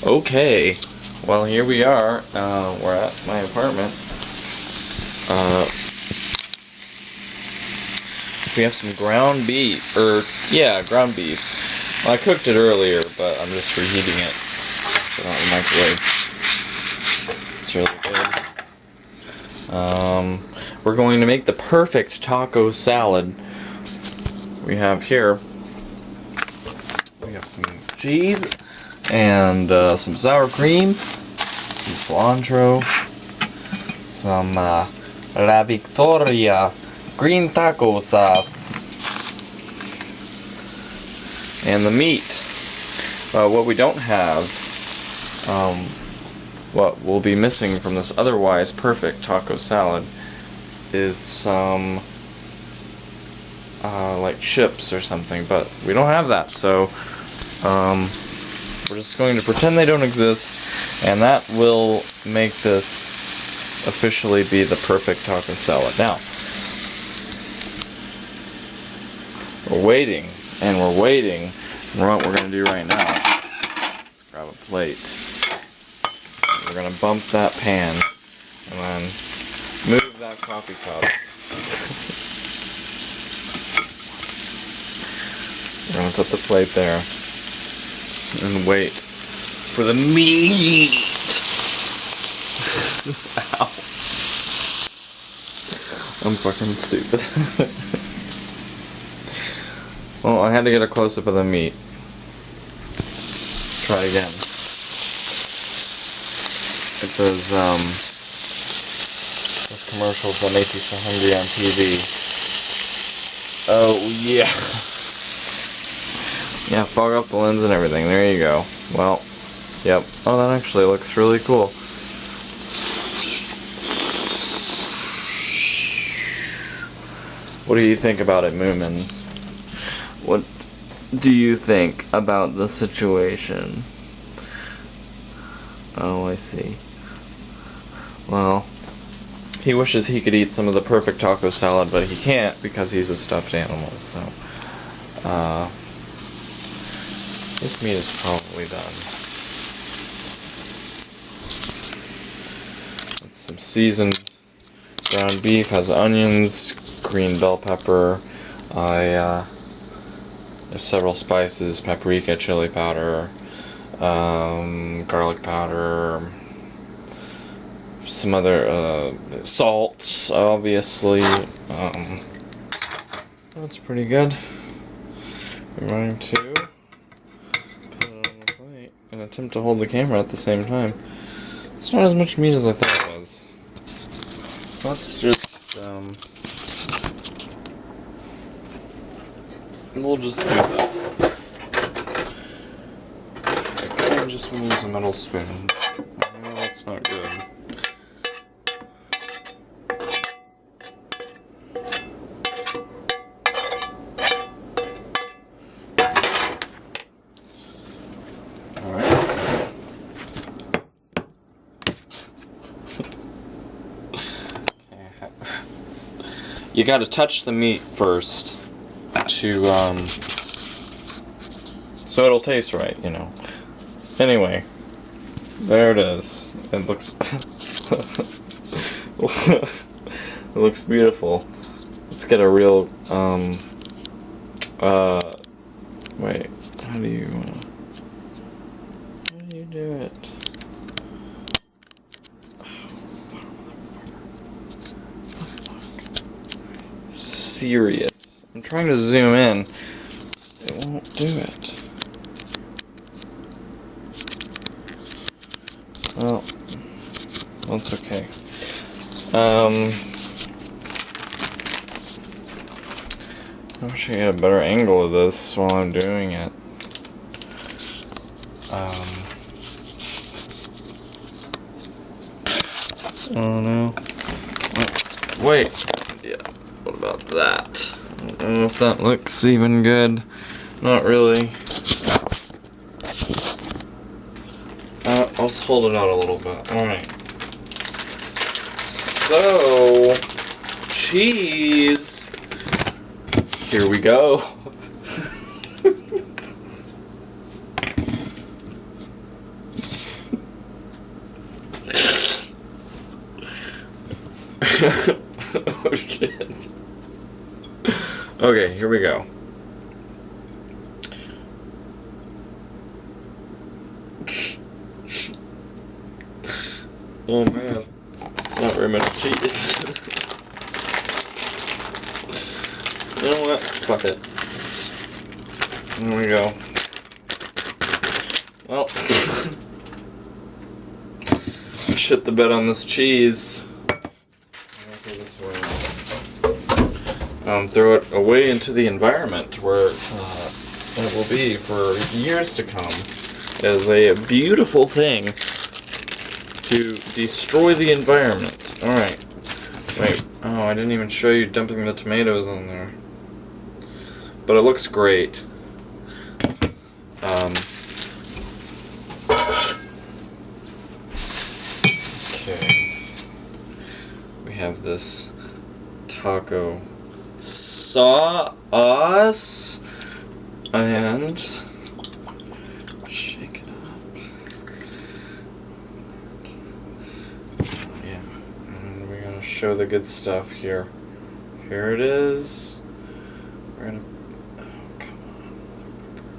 Okay, well here we are. We're at my apartment. We have some ground beef, ground beef. Well, I cooked it earlier, but I'm just reheating it. Put it on the microwave. It's really good. We're going to make the perfect taco salad. We have some cheese and some sour cream, some cilantro, some La Victoria green taco sauce, and the meat. What we don't have, what will be missing from this otherwise perfect taco salad is some like chips or something, but we don't have that, so we're just going to pretend they don't exist, and that will make this officially be the perfect taco salad. Now, we're waiting, and we're waiting, and what we're going to do right now, let's grab a plate. We're going to bump that pan, and then move that coffee cup. We're going to put the plate there and wait for the meat. Ow. I'm fucking stupid. Well, I had to get a close-up of the meat. Try again. It's those commercials that make you so hungry on TV. Oh, yeah. Yeah, fog up the lens and everything. There you go. Well, yep. Oh, that actually looks really cool. What do you think about it, Moomin? What do you think about the situation? Oh, I see. Well, he wishes he could eat some of the perfect taco salad, but he can't because he's a stuffed animal, so, this meat is probably done. It's some seasoned ground beef, has onions, green bell pepper, there's several spices, paprika, chili powder, garlic powder, some other, salt, obviously. That's pretty good. We're going to put it on the plate and attempt to hold the camera at the same time. It's not as much meat as I thought it was. Let's just, we'll just do that. I just want to use a metal spoon. No, that's not good. You gotta touch the meat first to, so it'll taste right, you know. Anyway, there it is. It looks, it looks beautiful. Let's get a real, wait, how do you do it? Serious. I'm trying to zoom in. It won't do it. Well, that's okay. I wish I had a better angle of this while I'm doing it. Oh no. Let's wait. Yeah. What about that? I don't know if that looks even good. Not really. Let's hold it out a little bit. Alright. So, cheese. Here we go. Oh shit. Okay, here we go. Oh man, it's not very much cheese. You know what? Fuck it. There we go. Well, shit the bed on this cheese. Throw it away into the environment where it will be for years to come as a beautiful thing to destroy the environment. Alright. Wait. Oh, I didn't even show you dumping the tomatoes on there. But it looks great. Okay. We have this taco sauce and shake it up. Yeah, and we're gonna show the good stuff here. Here it is. We're gonna. Oh, come on, motherfucker.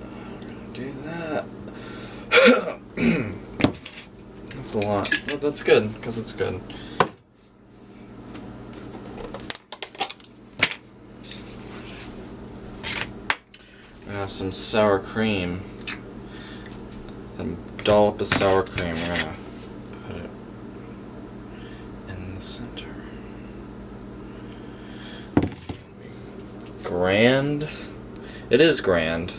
We're gonna do that. That's a lot, but that's good because it's good. Have some sour cream. A dollop of sour cream. We're gonna put it in the center. Grand. It is grand.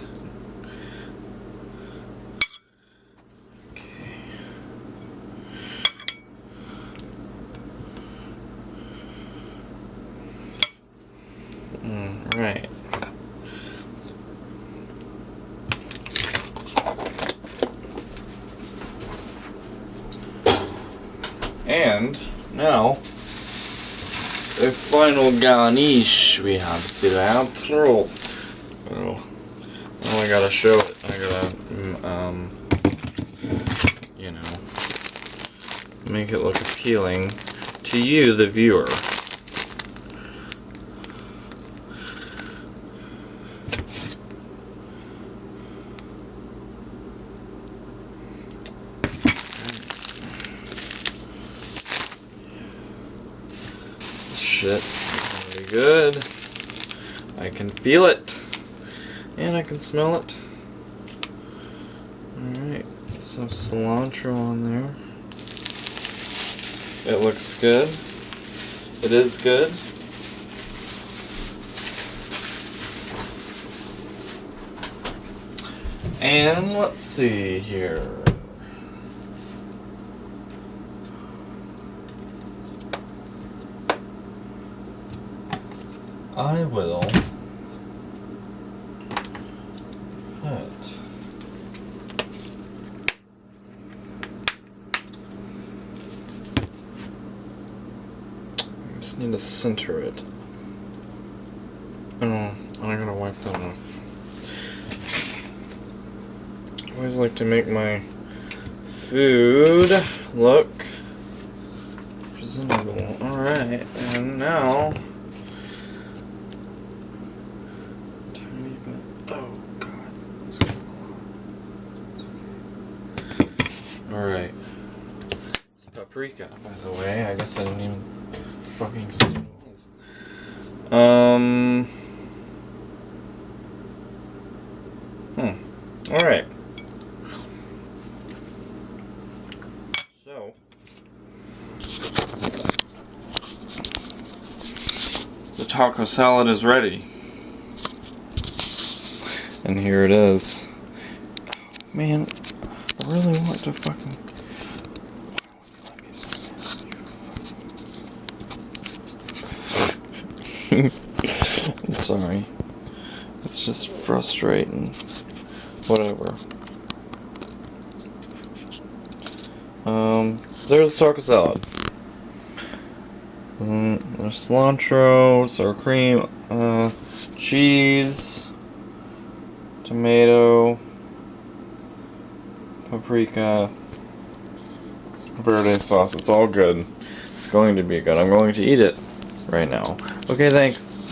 Okay. Right. And now, a final garnish we have cilantro. Oh, I gotta show it. I gotta, you know, make it look appealing to you, the viewer. Shit, it's gonna be good. I can feel it. And I can smell it. Alright, some cilantro on there. It looks good. It is good. And let's see here. I will put I just need to center it. Oh, I gotta wipe that off. I always like to make my food look presentable. Alright, and now alright. It's paprika, by the way. I guess I didn't even fucking say what it was. Alright. So, the taco salad is ready. And here it is. Man, I really want to fucking... I'm sorry. It's just frustrating. Whatever. There's the taco salad. There's cilantro, sour cream, cheese, tomato, paprika, verde sauce. It's all good. It's going to be good. I'm going to eat it right now. Okay, thanks.